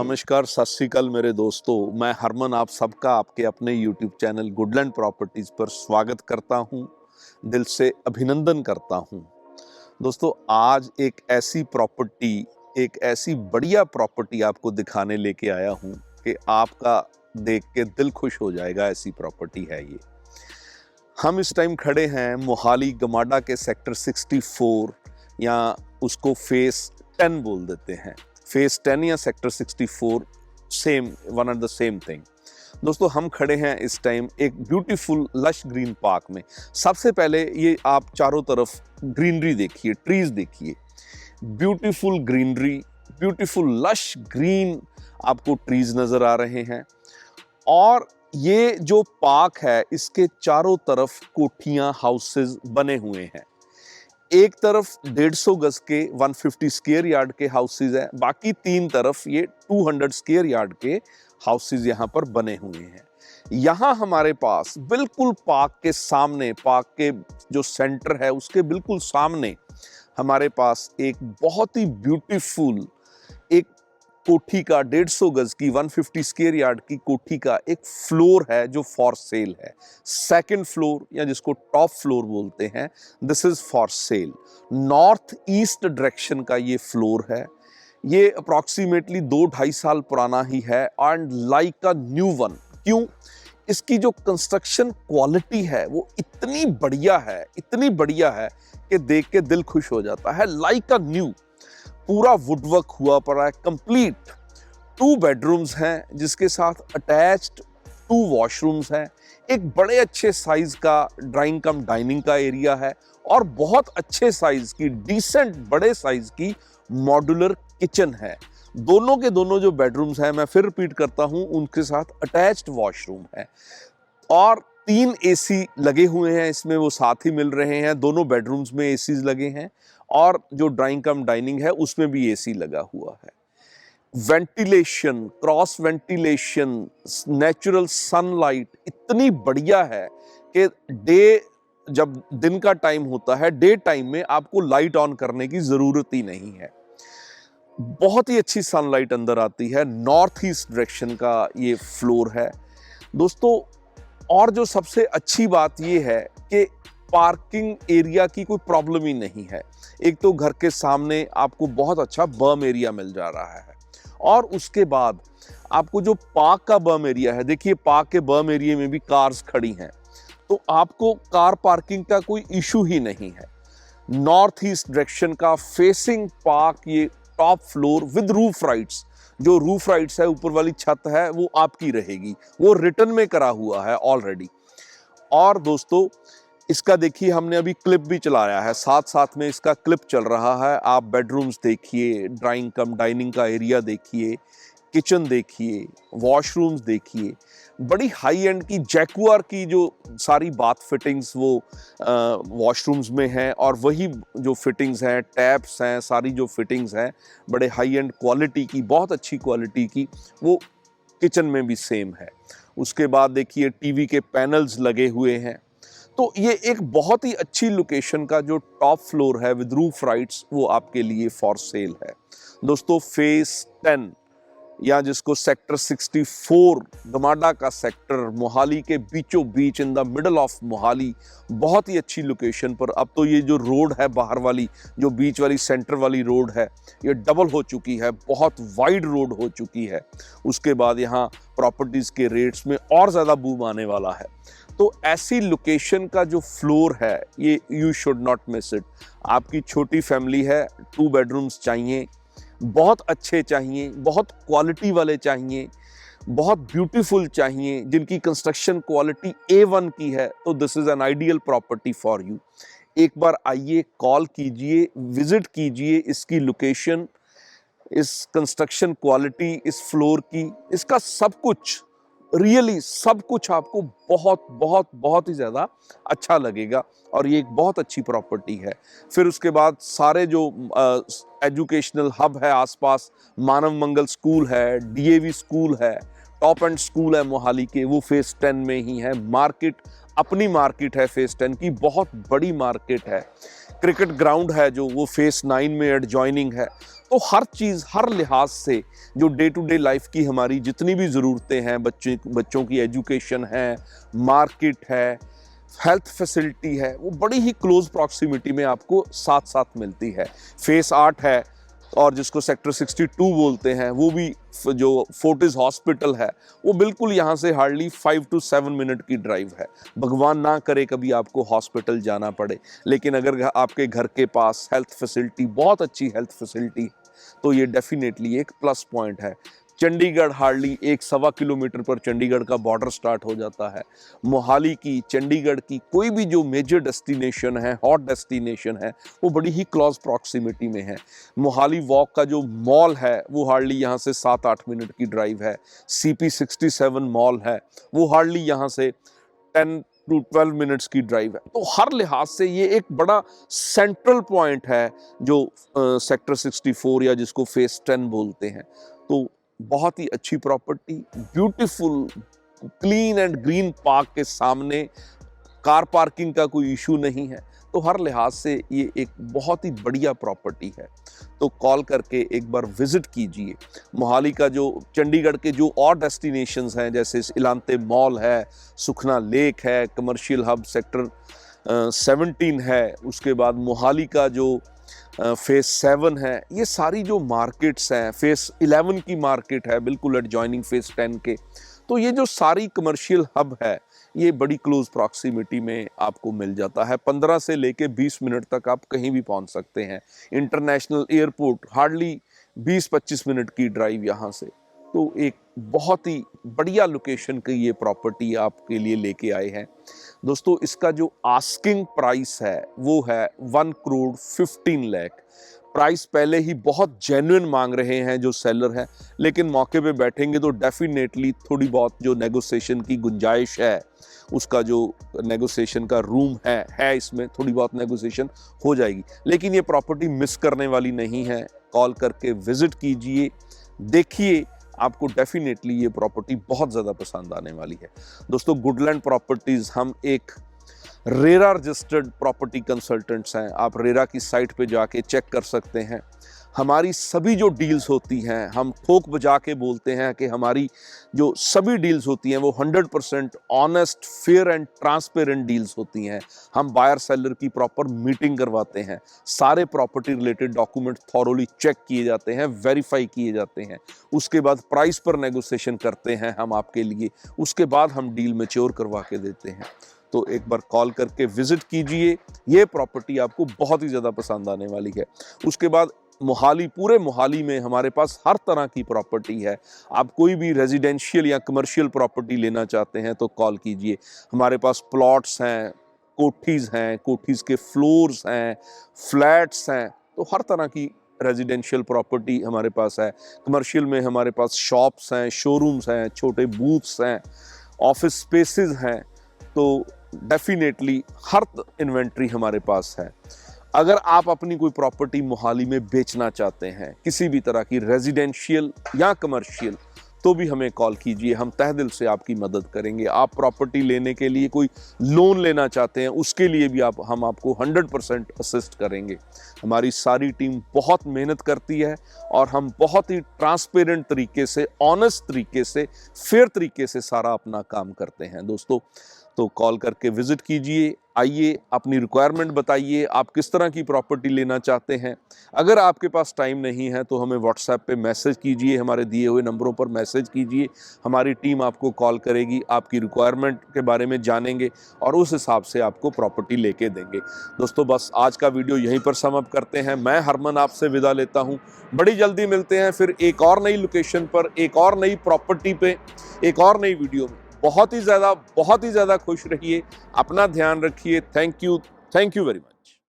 नमस्कार, सत श्री अकाल मेरे दोस्तों। मैं हरमन आप सबका आपके अपने YouTube चैनल गुडलैंड प्रॉपर्टीज़ पर स्वागत करता हूं, दिल से अभिनंदन करता हूं। दोस्तों, आज एक ऐसी बढ़िया प्रॉपर्टी आपको दिखाने लेके आया हूं कि आपका देख के दिल खुश हो जाएगा। ऐसी प्रॉपर्टी है ये। हम इस टाइम खड़े हैं मोहाली गमाडा के सेक्टर 64 या उसको फेस 10 बोल देते हैं। फेस 10 या sector 64 same, one and the same thing. दोस्तों, हम खड़े हैं इस टाइम एक ब्यूटीफुल लश ग्रीन पार्क में। सबसे पहले ये आप चारों तरफ ग्रीनरी देखिए, ट्रीज देखिए, beautiful greenery, beautiful lush green आपको ट्रीज नजर आ रहे हैं। और ये जो पार्क है इसके चारों तरफ कोठियां, हाउसेस बने हुए हैं। एक तरफ 150 गज के 150 स्क्वायर यार्ड के हाउसेज हैं, बाकी तीन तरफ ये 200 स्क्वायर यार्ड के हाउसेज यहाँ पर बने हुए हैं। यहाँ हमारे पास बिल्कुल पार्क के सामने, पार्क के जो सेंटर है उसके बिल्कुल सामने हमारे पास एक बहुत ही ब्यूटीफुल एक कोठी का 150 गज की 150 स्क्वायर यार्ड की कोठी का एक फ्लोर है जो फॉर सेल है। सेकंड फ्लोर या जिसको टॉप फ्लोर बोलते हैं, this is for sale. North east direction का ये फ्लोर है। ये अप्रॉक्सीमेटली 2-2.5 साल पुराना ही है and like a new one. क्यों? इसकी जो कंस्ट्रक्शन क्वालिटी है वो इतनी बढ़िया है, इतनी बढ़िया है कि देख के दिल खुश हो जाता है। लाइक अ न्यू, पूरा वुडवर्क हुआ पड़ा है, कंप्लीट। 2 बेडरूम्स हैं जिसके साथ अटैच्ड 2 वॉशरूम्स हैं। एक बड़े अच्छे साइज का ड्राइंग कम डाइनिंग का एरिया है और बहुत अच्छे साइज की, डिसेंट बड़े साइज की मॉड्यूलर किचन है। दोनों के दोनों जो बेडरूम्स हैं, मैं फिर रिपीट करता हूं, उनके साथ अटैच्ड वॉशरूम है और 3 एसी लगे हुए हैं इसमें, वो साथ ही मिल रहे हैं। दोनों बेडरूम्स में एसीज लगे हैं और जो ड्राइंग कम डाइनिंग है उसमें भी एसी लगा हुआ है। Ventilation, cross ventilation, natural sunlight इतनी बढ़िया है कि जब दिन का टाइम होता है, डे टाइम में आपको लाइट ऑन करने की जरूरत ही नहीं है। बहुत ही अच्छी सनलाइट अंदर आती है। नॉर्थ ईस्ट डायरेक्शन का ये फ्लोर है दोस्तों। और जो सबसे अच्छी बात ये है कि पार्किंग एरिया की कोई प्रॉब्लम ही नहीं है। एक तो घर के सामने आपको बहुत अच्छा बर्म एरिया मिल जा रहा है और उसके बाद आपको जो पार्क का बर्म एरिया है, देखिए पार्क के बर्म एरिया में भी कार्स खड़ी हैं, तो आपको कार पार्किंग का कोई इशू ही नहीं है। नॉर्थ ईस्ट डायरेक्शन का फेसिंग पार्क, ये top floor with roof rights. जो रूफ राइट्स है, ऊपर वाली छत है, वो आपकी रहेगी, वो रिटर्न में करा हुआ है ऑलरेडी। और दोस्तों, इसका देखिए हमने अभी क्लिप भी चलाया है, साथ साथ में इसका क्लिप चल रहा है। आप बेडरूम्स देखिए, ड्राइंग कम डाइनिंग का एरिया देखिए, किचन देखिए, वॉशरूम्स देखिए। बड़ी हाई एंड की जैकुआर की जो सारी बाथ फिटिंग्स वो वॉशरूम्स में हैं और वही जो फिटिंग्स हैं, टैप्स हैं, सारी जो फिटिंग्स हैं बड़े हाई एंड क्वालिटी की, बहुत अच्छी क्वालिटी की, वो किचन में भी सेम है। उसके बाद देखिए टीवी के पैनल्स लगे हुए हैं। तो ये एक बहुत ही अच्छी लोकेशन का जो टॉप फ्लोर है विद रूफ राइट्स, वो आपके लिए फॉर सेल है दोस्तों। फेस 10 या जिसको सेक्टर 64 गमाडा का सेक्टर, मोहाली के बीचों बीच, in the middle of Mohali, बहुत ही अच्छी लोकेशन पर। अब तो ये जो रोड है बाहर वाली, जो बीच वाली सेंटर वाली रोड है, ये डबल हो चुकी है, बहुत वाइड रोड हो चुकी है। उसके बाद यहाँ प्रॉपर्टीज के रेट्स में और ज़्यादा बूम आने वाला है। तो ऐसी लोकेशन का जो फ्लोर है, ये you should not miss it. आपकी छोटी फैमिली है, 2 बेडरूम्स चाहिए, बहुत अच्छे चाहिए, बहुत क्वालिटी वाले चाहिए, बहुत ब्यूटीफुल चाहिए, जिनकी कंस्ट्रक्शन क्वालिटी A1 की है, तो this is an ideal property for you. एक बार आइए, कॉल कीजिए, विजिट कीजिए इसकी लोकेशन, इस कंस्ट्रक्शन क्वालिटी, इस फ्लोर की, इसका सब कुछ, रियली सब कुछ आपको बहुत बहुत बहुत ही ज़्यादा अच्छा लगेगा और ये एक बहुत अच्छी प्रॉपर्टी है। फिर उसके बाद सारे जो एजुकेशनल हब है आसपास, मानव मंगल स्कूल है, DAV स्कूल है, टॉप एंड स्कूल है मोहाली के, वो फेस 10 में ही है। मार्केट, अपनी मार्केट है फेस 10 की, बहुत बड़ी मार्केट है। क्रिकेट ग्राउंड है जो वो फेस 9 में एडजॉइनिंग है। तो हर चीज़, हर लिहाज से जो डे टू डे लाइफ की हमारी जितनी भी ज़रूरतें हैं, बच्चों की एजुकेशन है, मार्केट है, हेल्थ फैसिलिटी है, वो बड़ी ही क्लोज प्रॉक्सिमिटी में आपको साथ साथ मिलती है। फेस 8 है और जिसको सेक्टर 62 बोलते हैं, वो भी जो फोर्टिस हॉस्पिटल है, वो बिल्कुल यहाँ से हार्डली 5 to 7 मिनट की ड्राइव है। भगवान ना करे कभी आपको हॉस्पिटल जाना पड़े, लेकिन अगर आपके घर के पास हेल्थ फैसिलिटी, बहुत अच्छी हेल्थ फैसिलिटी, तो ये डेफिनेटली एक प्लस पॉइंट है। चंडीगढ़ हार्डली 1-1.25 किलोमीटर पर चंडीगढ़ का बॉर्डर स्टार्ट हो जाता है। मोहाली की, चंडीगढ़ की कोई भी जो मेजर डेस्टिनेशन है, हॉट डेस्टिनेशन है, वो बड़ी ही क्लोज प्रॉक्सिमिटी में है। मोहाली वॉक का जो मॉल है वो हार्डली यहाँ से 7-8 मिनट की ड्राइव है। CP 67 मॉल है, वो हार्डली यहाँ से 10 to 12 मिनट्स की ड्राइव है। तो हर लिहाज से ये एक बड़ा सेंट्रल पॉइंट है जो सेक्टर 64 या जिसको फेस 10 बोलते हैं। तो बहुत ही अच्छी property, beautiful clean and green park के सामने, कार पार्किंग का कोई इशू नहीं है। तो हर लिहाज से ये एक बहुत ही बढ़िया प्रॉपर्टी है। तो कॉल करके एक बार विजिट कीजिए। मोहाली का जो चंडीगढ़ के जो और डेस्टिनेशंस हैं, जैसे इलांते मॉल है, सुखना लेक है, कमर्शियल हब सेक्टर 17 है, उसके बाद मोहाली का जो फेस 7 है, ये सारी जो मार्केट्स हैं, फेस 11 की मार्केट है बिल्कुल एडजॉइनिंग फेस 10 के। तो ये जो सारी कमर्शियल हब है, ये बड़ी क्लोज प्रॉक्सिमिटी में आपको मिल जाता है। 15 से लेके 20 मिनट तक आप कहीं भी पहुंच सकते हैं। इंटरनेशनल एयरपोर्ट हार्डली 20-25 मिनट की ड्राइव यहाँ से। तो एक बहुत ही बढ़िया लोकेशन की ये प्रॉपर्टी आपके लिए लेके आए हैं। दोस्तों, इसका जो आस्किंग प्राइस है वो है 1,15 लाख। प्राइस पहले ही बहुत जेन्युइन मांग रहे हैं जो सेलर हैं, लेकिन मौके पे बैठेंगे तो डेफिनेटली थोड़ी बहुत जो नेगोशिएशन की गुंजाइश है, उसका जो नेगोशिएशन का रूम है इसमें थोड़ी बहुत नेगोशिएशन हो जाएगी। लेकिन ये प्रॉपर्टी मिस करने वाली नहीं है। कॉल करके विजिट कीजिए, देखिए, आपको डेफिनेटली ये प्रॉपर्टी बहुत ज़्यादा पसंद आने वाली है। दोस्तों, गुडलैंड प्रॉपर्टीज़, हम एक रेरा रजिस्टर्ड प्रॉपर्टी कंसल्टेंट्स हैं। आप रेरा की साइट पे जाके चेक कर सकते हैं। हमारी सभी जो डील्स होती हैं, हम ठोक बजा के बोलते हैं कि हमारी जो सभी डील्स होती हैं वो 100% honest, fair and transparent deals होती हैं। हम बायर सेलर की प्रॉपर मीटिंग करवाते हैं, सारे property related document thoroughly check किए जाते हैं, वेरीफाई किए जाते हैं। उसके बाद प्राइस पर नेगोशिएशन करते हैं हम आपके लिए, उसके बाद हम डील मैच्योर करवा के देते हैं। तो एक बार कॉल करके विजिट कीजिए, ये प्रॉपर्टी आपको बहुत ही ज़्यादा पसंद आने वाली है। उसके बाद मोहाली, पूरे मोहाली में हमारे पास हर तरह की प्रॉपर्टी है। आप कोई भी रेजिडेंशियल या कमर्शियल प्रॉपर्टी लेना चाहते हैं तो कॉल कीजिए। हमारे पास प्लॉट्स हैं, कोठीज़ हैं, कोठीज़ के फ्लोर्स हैं, फ्लैट्स हैं, तो हर तरह की रेजिडेंशियल प्रॉपर्टी हमारे पास है। कमर्शियल में हमारे पास शॉप्स हैं, शोरूम्स हैं, छोटे बूथ्स हैं, ऑफिस स्पेसेस हैं। तो डेफिनेटली हर इन्वेंट्री हमारे पास है। अगर आप अपनी कोई प्रॉपर्टी मोहाली में बेचना चाहते हैं, किसी भी तरह की रेजिडेंशियल या कमर्शियल, तो भी हमें कॉल कीजिए, हम तहे दिल से आपकी मदद करेंगे। आप प्रॉपर्टी लेने के लिए कोई लोन लेना चाहते हैं, उसके लिए भी हम आपको 100% असिस्ट करेंगे। हमारी सारी टीम बहुत मेहनत करती है और हम बहुत ही ट्रांसपेरेंट तरीके से, ऑनेस्ट तरीके से, फेयर तरीके से सारा अपना काम करते हैं। दोस्तों, तो कॉल करके विजिट कीजिए, आइए, अपनी रिक्वायरमेंट बताइए, आप किस तरह की प्रॉपर्टी लेना चाहते हैं। अगर आपके पास टाइम नहीं है तो हमें व्हाट्सएप पे मैसेज कीजिए, हमारे दिए हुए नंबरों पर मैसेज कीजिए। हमारी टीम आपको कॉल करेगी, आपकी रिक्वायरमेंट के बारे में जानेंगे और उस हिसाब से आपको प्रॉपर्टी लेके देंगे। दोस्तों, बस आज का वीडियो यहीं पर सम अप करते हैं। मैं हरमन आपसे विदा लेता हूँ। बड़ी जल्दी मिलते हैं फिर एक और नई लोकेशन पर, एक और नई प्रॉपर्टी पे, एक और नई वीडियो में। बहुत ही ज़्यादा खुश रहिए, अपना ध्यान रखिए। Thank you very much.